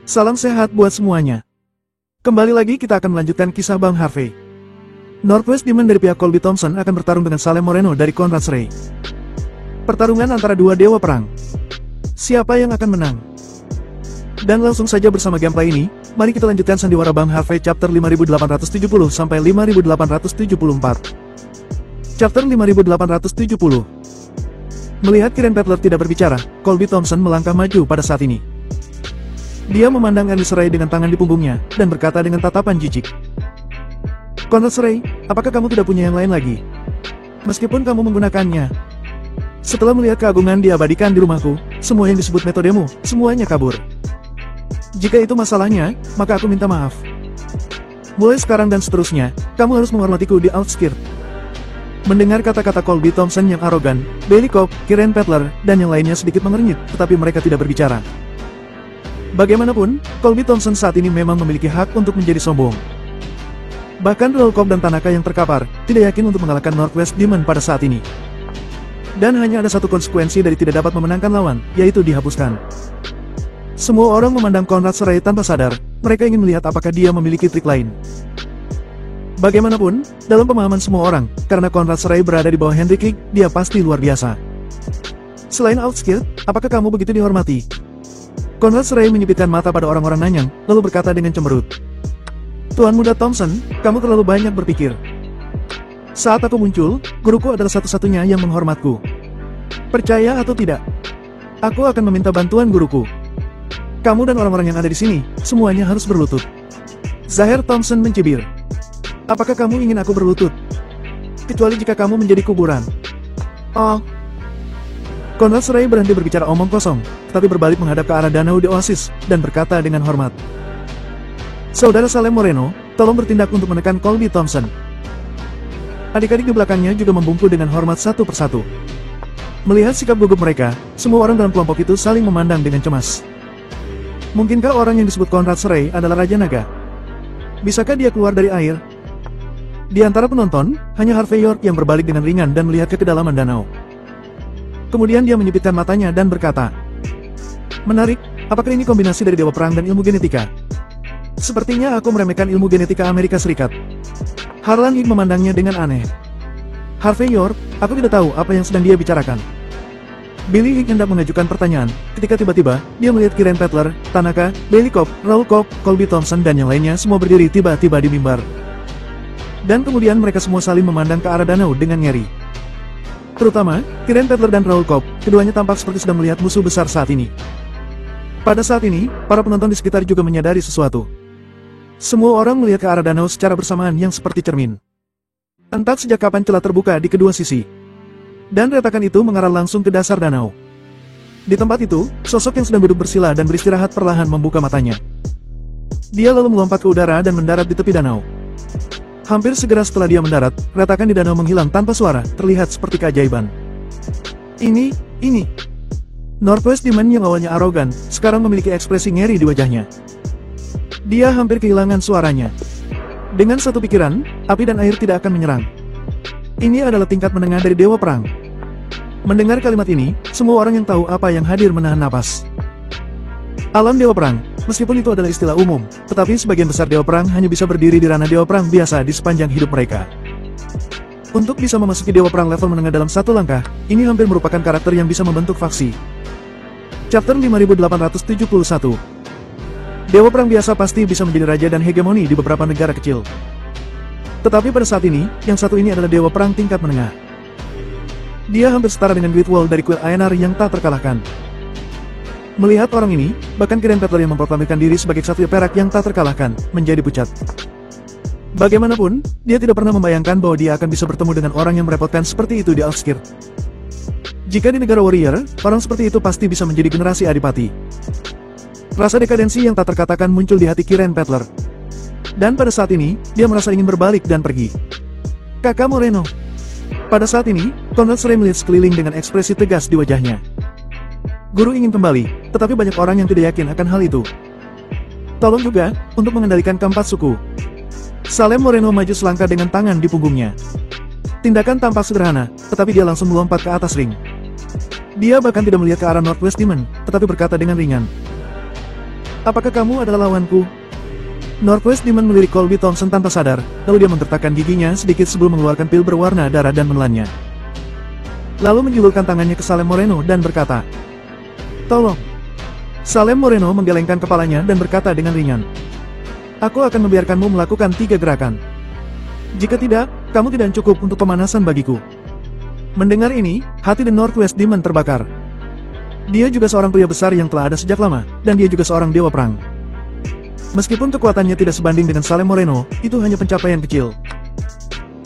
Salam sehat buat semuanya. Kembali lagi kita akan melanjutkan kisah Bang Harvey. Northwest Demon dari pihak Colby Thompson akan bertarung dengan Salem Moreno dari Conrad's Ray. Pertarungan antara dua dewa perang. Siapa yang akan menang? Dan langsung saja bersama gameplay ini, mari kita lanjutkan sandiwara Bang Harvey chapter 5870 sampai 5874. Chapter 5870. Melihat Kiren Petler tidak berbicara, Colby Thompson melangkah maju pada saat ini. Dia memandang Alice Ray dengan tangan di punggungnya, dan berkata dengan tatapan jijik. Conrad's Ray, apakah kamu tidak punya yang lain lagi? Meskipun kamu menggunakannya. Setelah melihat keagungan diabadikan di rumahku, semua yang disebut metodemu, semuanya kabur. Jika itu masalahnya, maka aku minta maaf. Mulai sekarang dan seterusnya, kamu harus menghormatiku di Outskirt. Mendengar kata-kata Colby Thompson yang arogan, Bailey Cobb, Kiren Petler, dan yang lainnya sedikit mengernyit, tetapi mereka tidak berbicara. Bagaimanapun, Colby Thompson saat ini memang memiliki hak untuk menjadi sombong. Bahkan Raul Cobb dan Tanaka yang terkapar, tidak yakin untuk mengalahkan Northwest Demon pada saat ini. Dan hanya ada satu konsekuensi dari tidak dapat memenangkan lawan, yaitu dihapuskan. Semua orang memandang Conrad's Ray tanpa sadar, mereka ingin melihat apakah dia memiliki trik lain. Bagaimanapun, dalam pemahaman semua orang, karena Conrad's Ray berada di bawah Henry King, dia pasti luar biasa. Selain Outskirt, apakah kamu begitu dihormati? Conrad's Ray menyipitkan mata pada orang-orang nanyang, lalu berkata dengan cemberut. Tuan Muda Thompson, kamu terlalu banyak berpikir. Saat aku muncul, guruku adalah satu-satunya yang menghormatku. Percaya atau tidak, aku akan meminta bantuan guruku. Kamu dan orang-orang yang ada di sini, semuanya harus berlutut. Zahir Thompson mencibir. Apakah kamu ingin aku berlutut? Kecuali jika kamu menjadi kuburan. Oh. Conrad's Ray berhenti berbicara omong kosong, tapi berbalik menghadap ke arah danau di Oasis, dan berkata dengan hormat. Saudara Salem Moreno, tolong bertindak untuk menekan Colby Thompson. Adik-adik di belakangnya juga membungkuk dengan hormat satu persatu. Melihat sikap gugup mereka, semua orang dalam kelompok itu saling memandang dengan cemas. Mungkinkah orang yang disebut Conrad's Ray adalah Raja Naga? Bisakah dia keluar dari air? Di antara penonton, hanya Harvey York yang berbalik dengan ringan dan melihat ke kedalaman danau. Kemudian dia menyipitkan matanya dan berkata, menarik, apakah ini kombinasi dari dewa perang dan ilmu genetika? Sepertinya aku meremehkan ilmu genetika Amerika Serikat. Harlan Higg memandangnya dengan aneh. Harvey York, aku tidak tahu apa yang sedang dia bicarakan. Billy Higg hendak mengajukan pertanyaan, ketika tiba-tiba, dia melihat Kiren Petler, Tanaka, Bailey Cobb, Raul Cobb, Colby Thompson dan yang lainnya semua berdiri tiba-tiba di mimbar. Dan kemudian mereka semua saling memandang ke arah danau dengan ngeri. Terutama, Kiren Petler dan Raul Cobb, keduanya tampak seperti sedang melihat musuh besar saat ini. Pada saat ini, para penonton di sekitar juga menyadari sesuatu. Semua orang melihat ke arah danau secara bersamaan yang seperti cermin. Entah sejak kapan celah terbuka di kedua sisi. Dan retakan itu mengarah langsung ke dasar danau. Di tempat itu, sosok yang sedang duduk bersila dan beristirahat perlahan membuka matanya. Dia lalu melompat ke udara dan mendarat di tepi danau. Hampir segera setelah dia mendarat, retakan di danau menghilang tanpa suara, terlihat seperti keajaiban. Ini. Northwest Demon yang awalnya arogan, sekarang memiliki ekspresi ngeri di wajahnya. Dia hampir kehilangan suaranya. Dengan satu pikiran, api dan air tidak akan menyerang. Ini adalah tingkat menengah dari dewa perang. Mendengar kalimat ini, semua orang yang tahu apa yang hadir menahan napas. Alam dewa perang, meskipun itu adalah istilah umum, tetapi sebagian besar dewa perang hanya bisa berdiri di ranah dewa perang biasa di sepanjang hidup mereka. Untuk bisa memasuki dewa perang level menengah dalam satu langkah, ini hampir merupakan karakter yang bisa membentuk faksi. Chapter 5871. Dewa perang biasa pasti bisa menjadi raja dan hegemoni di beberapa negara kecil. Tetapi pada saat ini, yang satu ini adalah dewa perang tingkat menengah. Dia hampir setara dengan Great Wall dari kuil Aenar yang tak terkalahkan. Melihat orang ini, bahkan Kiren Petler yang memproklamirkan diri sebagai ksatria perak yang tak terkalahkan, menjadi pucat. Bagaimanapun, dia tidak pernah membayangkan bahwa dia akan bisa bertemu dengan orang yang merepotkan seperti itu di Outskirt. Jika di negara warrior, orang seperti itu pasti bisa menjadi generasi adipati. Rasa dekadensi yang tak terkatakan muncul di hati Kiren Petler. Dan pada saat ini, dia merasa ingin berbalik dan pergi. Kakak Moreno. Pada saat ini, Conrad's Ray melihat sekeliling dengan ekspresi tegas di wajahnya. Guru ingin kembali, tetapi banyak orang yang tidak yakin akan hal itu. Tolong juga, untuk mengendalikan keempat suku. Salem Moreno maju selangkah dengan tangan di punggungnya. Tindakan tampak sederhana, tetapi dia langsung melompat ke atas ring. Dia bahkan tidak melihat ke arah Northwest Demon, tetapi berkata dengan ringan, "Apakah kamu adalah lawanku?" Northwest Demon melirik Colby Thompson tanpa sadar, lalu dia menggertakkan giginya sedikit sebelum mengeluarkan pil berwarna darah dan menelannya. Lalu menjulurkan tangannya ke Salem Moreno dan berkata, "Tolong." Salem Moreno menggelengkan kepalanya dan berkata dengan ringan, "Aku akan membiarkanmu melakukan 3 gerakan. Jika tidak, kamu tidak cukup untuk pemanasan bagiku." Mendengar ini, hati The Northwest Demon terbakar. Dia juga seorang pria besar yang telah ada sejak lama, dan dia juga seorang dewa perang. Meskipun kekuatannya tidak sebanding dengan Salem Moreno, itu hanya pencapaian kecil.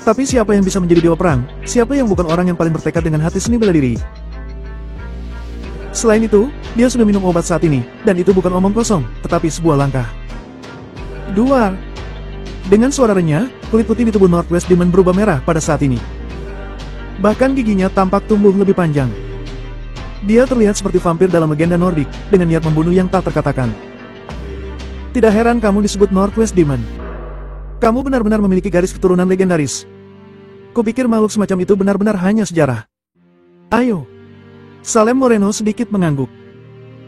Tapi siapa yang bisa menjadi dewa perang? Siapa yang bukan orang yang paling bertekad dengan hati seni bela diri? Selain itu, dia sudah minum obat saat ini, dan itu bukan omong kosong, tetapi sebuah langkah. 2. Dengan suara renyah, kulit putih di tubuh Northwest Demon berubah merah pada saat ini. Bahkan giginya tampak tumbuh lebih panjang. Dia terlihat seperti vampir dalam legenda Nordik, dengan niat membunuh yang tak terkatakan. Tidak heran kamu disebut Northwest Demon. Kamu benar-benar memiliki garis keturunan legendaris. Kupikir makhluk semacam itu benar-benar hanya sejarah. Ayo. Salem Moreno sedikit mengangguk.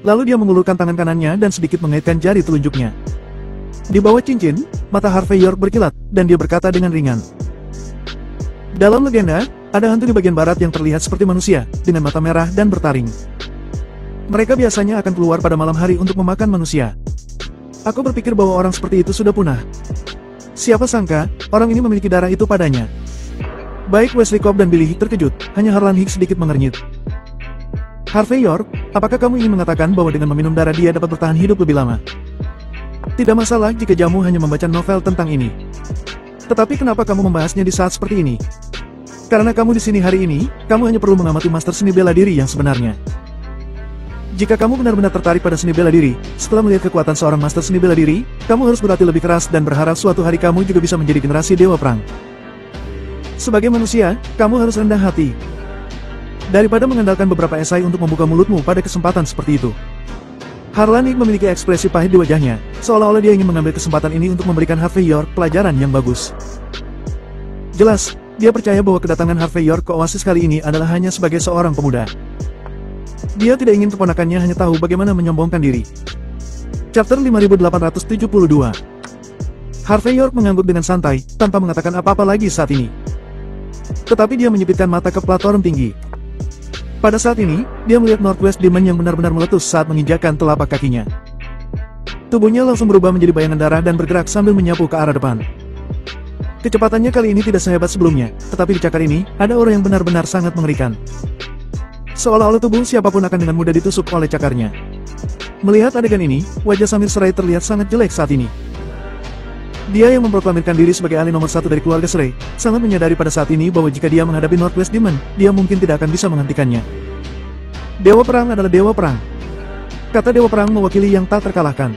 Lalu dia mengulurkan tangan kanannya dan sedikit mengaitkan jari telunjuknya. Di bawah cincin, mata Harvey York berkilat, dan dia berkata dengan ringan. Dalam legenda, ada hantu di bagian barat yang terlihat seperti manusia, dengan mata merah dan bertaring. Mereka biasanya akan keluar pada malam hari untuk memakan manusia. Aku berpikir bahwa orang seperti itu sudah punah. Siapa sangka, orang ini memiliki darah itu padanya. Baik Wesley Cobb dan Billy Hick terkejut, hanya Harlan Hick sedikit mengernyit. Harvey York, apakah kamu ingin mengatakan bahwa dengan meminum darah dia dapat bertahan hidup lebih lama? Tidak masalah jika jamu hanya membaca novel tentang ini. Tetapi kenapa kamu membahasnya di saat seperti ini? Karena kamu di sini hari ini, kamu hanya perlu mengamati master seni bela diri yang sebenarnya. Jika kamu benar-benar tertarik pada seni bela diri, setelah melihat kekuatan seorang master seni bela diri, kamu harus berlatih lebih keras dan berharap suatu hari kamu juga bisa menjadi generasi dewa perang. Sebagai manusia, kamu harus rendah hati. Daripada mengandalkan beberapa esai untuk membuka mulutmu pada kesempatan seperti itu. Harlan Hick memiliki ekspresi pahit di wajahnya, seolah-olah dia ingin mengambil kesempatan ini untuk memberikan Harvey York pelajaran yang bagus. Jelas, dia percaya bahwa kedatangan Harvey York ke Oasis kali ini adalah hanya sebagai seorang pemuda. Dia tidak ingin keponakannya hanya tahu bagaimana menyombongkan diri. Chapter 5872. Harvey York mengangguk dengan santai, tanpa mengatakan apa-apa lagi saat ini. Tetapi dia menyipitkan mata ke platform tinggi. Pada saat ini, dia melihat Northwest Demon yang benar-benar meletus saat menginjakkan telapak kakinya. Tubuhnya langsung berubah menjadi bayangan darah dan bergerak sambil menyapu ke arah depan. Kecepatannya kali ini tidak sehebat sebelumnya, tetapi di cakar ini, ada aura yang benar-benar sangat mengerikan. Seolah-olah tubuh siapapun akan dengan mudah ditusuk oleh cakarnya. Melihat adegan ini, wajah Samir Serai terlihat sangat jelek saat ini. Dia yang memproklamirkan diri sebagai ahli nomor 1 dari keluarga Serai, sangat menyadari pada saat ini bahwa jika dia menghadapi Northwest Demon, dia mungkin tidak akan bisa menghentikannya. Dewa perang adalah dewa perang. Kata dewa perang mewakili yang tak terkalahkan.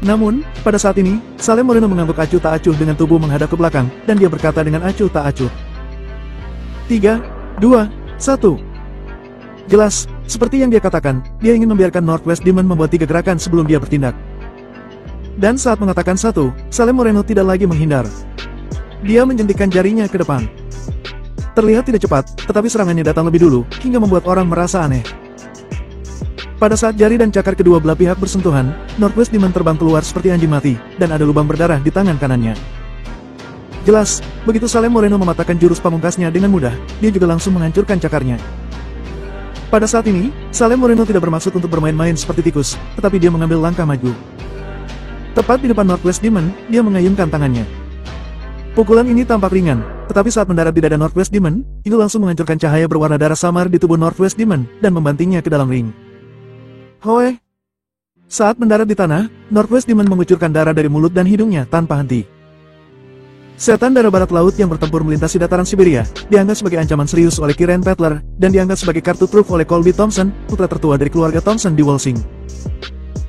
Namun, pada saat ini, Salem Moreno mengangguk acuh tak acuh dengan tubuh menghadap ke belakang, dan dia berkata dengan acuh tak acuh. 3, 2, 1. Jelas, seperti yang dia katakan, dia ingin membiarkan Northwest Demon membuat 3 gerakan sebelum dia bertindak. Dan saat mengatakan 1, Salem Moreno tidak lagi menghindar. Dia menjentikkan jarinya ke depan. Terlihat tidak cepat, tetapi serangannya datang lebih dulu, hingga membuat orang merasa aneh. Pada saat jari dan cakar kedua belah pihak bersentuhan, Northwest Demon terbang keluar seperti anjing mati, dan ada lubang berdarah di tangan kanannya. Jelas, begitu Salem Moreno mematahkan jurus pamungkasnya dengan mudah, dia juga langsung menghancurkan cakarnya. Pada saat ini, Salem Moreno tidak bermaksud untuk bermain-main seperti tikus, tetapi dia mengambil langkah maju. Tepat di depan Northwest Demon, dia mengayunkan tangannya. Pukulan ini tampak ringan, tetapi saat mendarat di dada Northwest Demon, itu langsung menghancurkan cahaya berwarna darah samar di tubuh Northwest Demon, dan membantingnya ke dalam ring. Hoe! Saat mendarat di tanah, Northwest Demon mengucurkan darah dari mulut dan hidungnya tanpa henti. Setan darah barat laut yang bertempur melintasi dataran Siberia, dianggap sebagai ancaman serius oleh Kiren Petler, dan dianggap sebagai kartu truf oleh Colby Thompson, putra tertua dari keluarga Thompson di Walsing.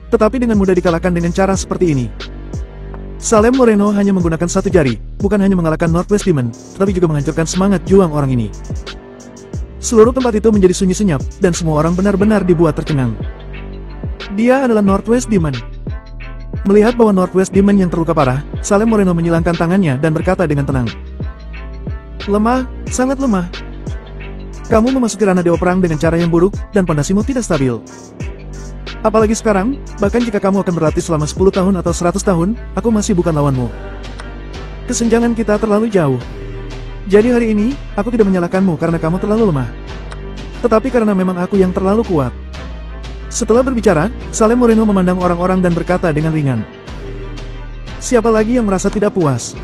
Tetapi dengan mudah dikalahkan dengan cara seperti ini. Salem Moreno hanya menggunakan 1 jari, bukan hanya mengalahkan Northwest Demon, tetapi juga menghancurkan semangat juang orang ini. Seluruh tempat itu menjadi sunyi senyap, dan semua orang benar-benar dibuat tercengang. Dia adalah Northwest Demon. Melihat bahwa Northwest Demon yang terluka parah, Salem Moreno menyilangkan tangannya dan berkata dengan tenang. Lemah, sangat lemah. Kamu memasuki ranah dewa perang dengan cara yang buruk, dan pondasimu tidak stabil. Apalagi sekarang, bahkan jika kamu akan berlatih selama 10 tahun atau 100 tahun, aku masih bukan lawanmu. Kesenjangan kita terlalu jauh. Jadi hari ini, aku tidak menyalahkanmu karena kamu terlalu lemah. Tetapi karena memang aku yang terlalu kuat. Setelah berbicara, Salem Moreno memandang orang-orang dan berkata dengan ringan. Siapa lagi yang merasa tidak puas?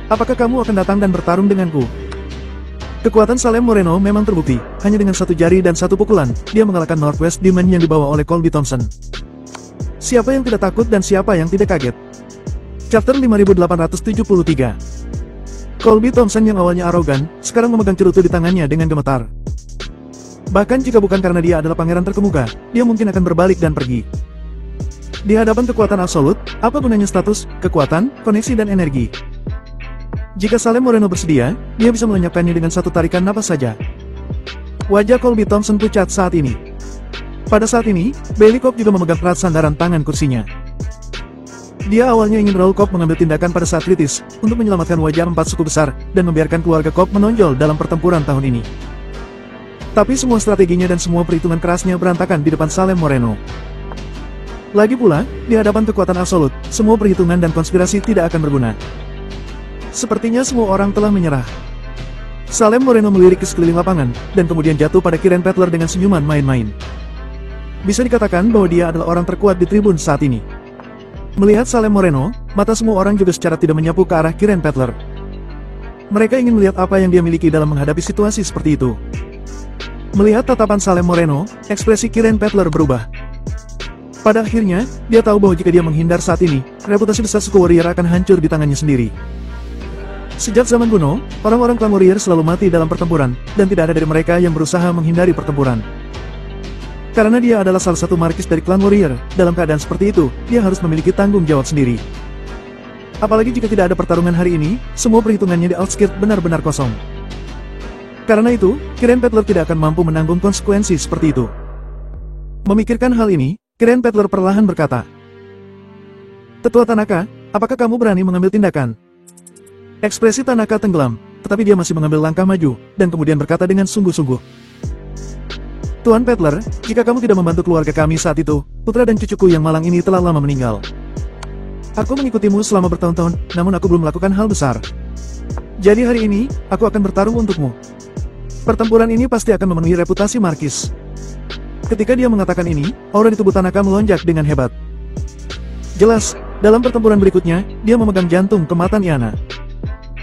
Apakah kamu akan datang dan bertarung denganku? Kekuatan Salem Moreno memang terbukti, hanya dengan satu jari dan satu pukulan, dia mengalahkan Northwest Demon yang dibawa oleh Colby Thompson. Siapa yang tidak takut dan siapa yang tidak kaget? Chapter 5873. Colby Thompson yang awalnya arogan, sekarang memegang cerutu di tangannya dengan gemetar. Bahkan jika bukan karena dia adalah pangeran terkemuka, dia mungkin akan berbalik dan pergi. Di hadapan kekuatan absolut, apa gunanya status, kekuatan, koneksi dan energi? Jika Salem Moreno bersedia, dia bisa melenyapkannya dengan satu tarikan napas saja. Wajah Colby Thompson pucat saat ini. Pada saat ini, Bailey Cobb juga memegang erat sandaran tangan kursinya. Dia awalnya ingin Raoul Cobb mengambil tindakan pada saat kritis, untuk menyelamatkan wajah 4 suku besar, dan membiarkan keluarga Cobb menonjol dalam pertempuran tahun ini. Tapi semua strateginya dan semua perhitungan kerasnya berantakan di depan Salem Moreno. Lagi pula, di hadapan kekuatan absolut, semua perhitungan dan konspirasi tidak akan berguna. Sepertinya semua orang telah menyerah. Salem Moreno melirik ke sekeliling lapangan, dan kemudian jatuh pada Kiren Petler dengan senyuman main-main. Bisa dikatakan bahwa dia adalah orang terkuat di tribun saat ini. Melihat Salem Moreno, mata semua orang juga secara tidak menyapu ke arah Kiren Petler. Mereka ingin melihat apa yang dia miliki dalam menghadapi situasi seperti itu. Melihat tatapan Salem Moreno, ekspresi Kiren Petler berubah. Pada akhirnya, dia tahu bahwa jika dia menghindar saat ini, reputasi besar suku warrior akan hancur di tangannya sendiri. Sejak zaman kuno, orang-orang klan warrior selalu mati dalam pertempuran, dan tidak ada dari mereka yang berusaha menghindari pertempuran. Karena dia adalah salah satu markis dari klan warrior, dalam keadaan seperti itu, dia harus memiliki tanggung jawab sendiri. Apalagi jika tidak ada pertarungan hari ini, semua perhitungannya di Outskirt benar-benar kosong. Karena itu, Kiren Petler tidak akan mampu menanggung konsekuensi seperti itu. Memikirkan hal ini, Kiren Petler perlahan berkata, Tetua Tanaka, apakah kamu berani mengambil tindakan? Ekspresi Tanaka tenggelam, tetapi dia masih mengambil langkah maju, dan kemudian berkata dengan sungguh-sungguh. Tuan Petler, jika kamu tidak membantu keluarga kami saat itu, putra dan cucuku yang malang ini telah lama meninggal. Aku mengikutimu selama bertahun-tahun, namun aku belum melakukan hal besar. Jadi hari ini, aku akan bertarung untukmu. Pertempuran ini pasti akan memenuhi reputasi markis. Ketika dia mengatakan ini, aura di tubuh Tanaka melonjak dengan hebat. Jelas, dalam pertempuran berikutnya, dia memegang jantung kematan Iana.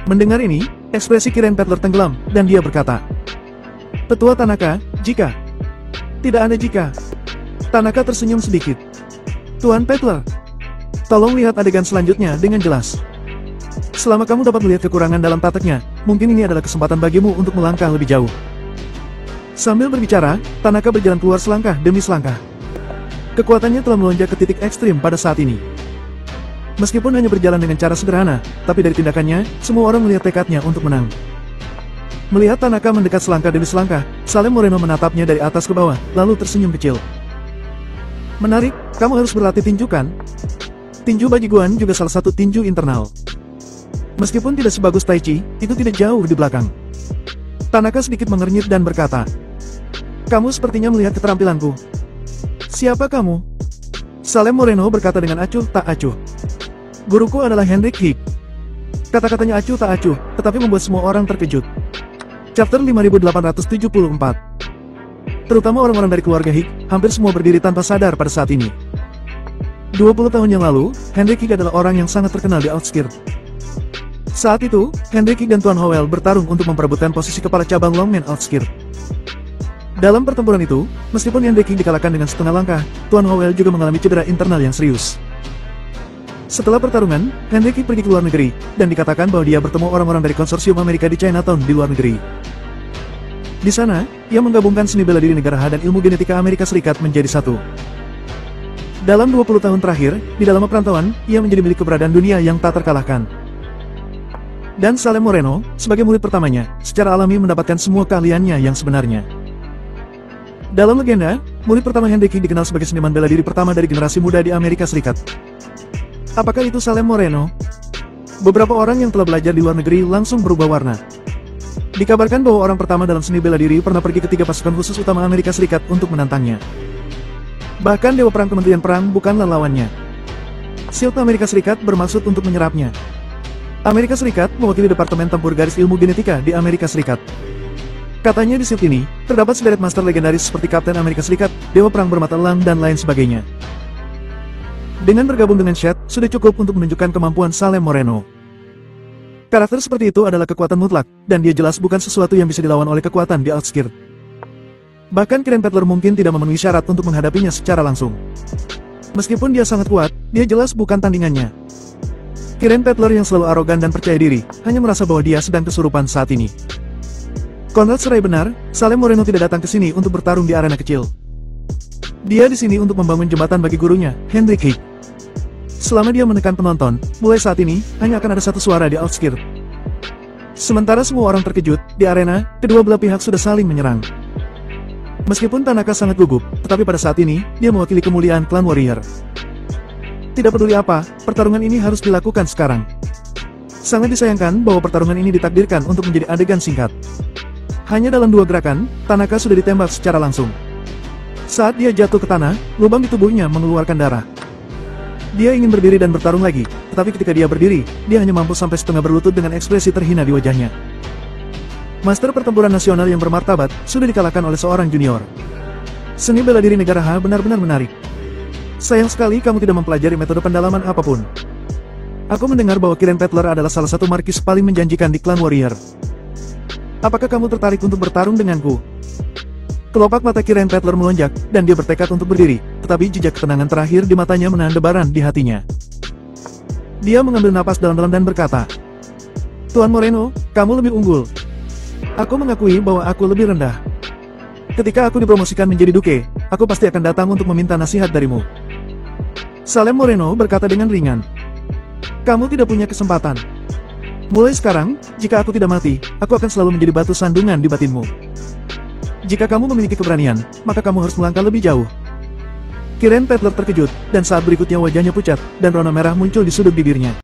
Mendengar ini, ekspresi Kiren Petler tenggelam, dan dia berkata, Tetua Tanaka, jika... Tidak ada jika. Tanaka tersenyum sedikit. Tuan Petler, tolong lihat adegan selanjutnya dengan jelas. Selama kamu dapat melihat kekurangan dalam tateknya, mungkin ini adalah kesempatan bagimu untuk melangkah lebih jauh. Sambil berbicara, Tanaka berjalan keluar selangkah demi selangkah. Kekuatannya telah melonjak ke titik ekstrim pada saat ini. Meskipun hanya berjalan dengan cara sederhana, tapi dari tindakannya, semua orang melihat tekadnya untuk menang. Melihat Tanaka mendekat selangkah demi selangkah, Salem Moreno menatapnya dari atas ke bawah, lalu tersenyum kecil. Menarik, kamu harus berlatih tinju kan? Tinju bagi Guan juga salah satu tinju internal. Meskipun tidak sebagus Tai Chi, itu tidak jauh di belakang. Tanaka sedikit mengernyit dan berkata, Kamu sepertinya melihat keterampilanku. Siapa kamu? Salem Moreno berkata dengan acuh tak acuh. Guruku adalah Hendrik Higg. Kata-katanya acuh tak acuh, tetapi membuat semua orang terkejut. Chapter 5874. Terutama orang-orang dari keluarga Higg, hampir semua berdiri tanpa sadar pada saat ini. 20 tahun yang lalu, Hendrik Higg adalah orang yang sangat terkenal di Outskirt. Saat itu, Hendrik Higg dan Tuan Howell bertarung untuk memperebutkan posisi kepala cabang Longman Outskirt. Dalam pertempuran itu, meskipun Hendrik Higg dikalahkan dengan setengah langkah, Tuan Howell juga mengalami cedera internal yang serius. Setelah pertarungan, Hendrik Higg pergi ke luar negeri, dan dikatakan bahwa dia bertemu orang-orang dari konsorsium Amerika di Chinatown di luar negeri. Di sana, ia menggabungkan seni bela diri negara dan ilmu genetika Amerika Serikat menjadi satu. Dalam 20 tahun terakhir, di dalam perantauan, ia menjadi milik keberadaan dunia yang tak terkalahkan. Dan Salem Moreno, sebagai murid pertamanya, secara alami mendapatkan semua keahliannya yang sebenarnya. Dalam legenda, murid pertama Hendrik Higg dikenal sebagai seniman bela diri pertama dari generasi muda di Amerika Serikat. Apakah itu Salem Moreno? Beberapa orang yang telah belajar di luar negeri langsung berubah warna. Dikabarkan bahwa orang pertama dalam seni bela diri pernah pergi ke 3 pasukan khusus utama Amerika Serikat untuk menantangnya. Bahkan Dewa Perang Kementerian Perang bukanlah lawannya. SHIELD Amerika Serikat bermaksud untuk menyerapnya. Amerika Serikat mewakili Departemen Tempur Garis Ilmu Genetika di Amerika Serikat. Katanya di SHIELD ini, terdapat sederet master legendaris seperti Kapten Amerika Serikat, Dewa Perang Bermata Elang dan lain sebagainya. Dengan bergabung dengan SHIELD, sudah cukup untuk menunjukkan kemampuan Salem Moreno. Karakter seperti itu adalah kekuatan mutlak, dan dia jelas bukan sesuatu yang bisa dilawan oleh kekuatan di Outskirt. Bahkan Kiren Petler mungkin tidak memenuhi syarat untuk menghadapinya secara langsung. Meskipun dia sangat kuat, dia jelas bukan tandingannya. Kiren Petler yang selalu arogan dan percaya diri, hanya merasa bahwa dia sedang kesurupan saat ini. Conrad Serai benar, Salem Moreno tidak datang ke sini untuk bertarung di arena kecil. Dia di sini untuk membangun jembatan bagi gurunya, Hendrik Higg. Selama dia menekan penonton, mulai saat ini, hanya akan ada satu suara di Outskirt. Sementara semua orang terkejut, di arena, kedua belah pihak sudah saling menyerang. Meskipun Tanaka sangat gugup, tetapi pada saat ini, dia mewakili kemuliaan klan warrior. Tidak peduli apa, pertarungan ini harus dilakukan sekarang. Sangat disayangkan bahwa pertarungan ini ditakdirkan untuk menjadi adegan singkat. Hanya dalam 2 gerakan, Tanaka sudah ditembak secara langsung. Saat dia jatuh ke tanah, lubang di tubuhnya mengeluarkan darah. Dia ingin berdiri dan bertarung lagi, tetapi ketika dia berdiri, dia hanya mampu sampai setengah berlutut dengan ekspresi terhina di wajahnya. Master pertempuran nasional yang bermartabat, sudah dikalahkan oleh seorang junior. Seni bela diri negara H benar-benar menarik. Sayang sekali kamu tidak mempelajari metode pendalaman apapun. Aku mendengar bahwa Kiren Petler adalah salah satu markis paling menjanjikan di klan warrior. Apakah kamu tertarik untuk bertarung denganku? Kelopak mata Kiren Petler melonjak, dan dia bertekad untuk berdiri, tetapi jejak ketenangan terakhir di matanya menahan debaran di hatinya. Dia mengambil napas dalam-dalam dan berkata, "Tuan Moreno, kamu lebih unggul. Aku mengakui bahwa aku lebih rendah. Ketika aku dipromosikan menjadi duke, aku pasti akan datang untuk meminta nasihat darimu." Salem Moreno berkata dengan ringan, "Kamu tidak punya kesempatan. Mulai sekarang, jika aku tidak mati, aku akan selalu menjadi batu sandungan di batinmu. Jika kamu memiliki keberanian, maka kamu harus melangkah lebih jauh." Kiren Petler terkejut, dan saat berikutnya wajahnya pucat, dan rona merah muncul di sudut bibirnya.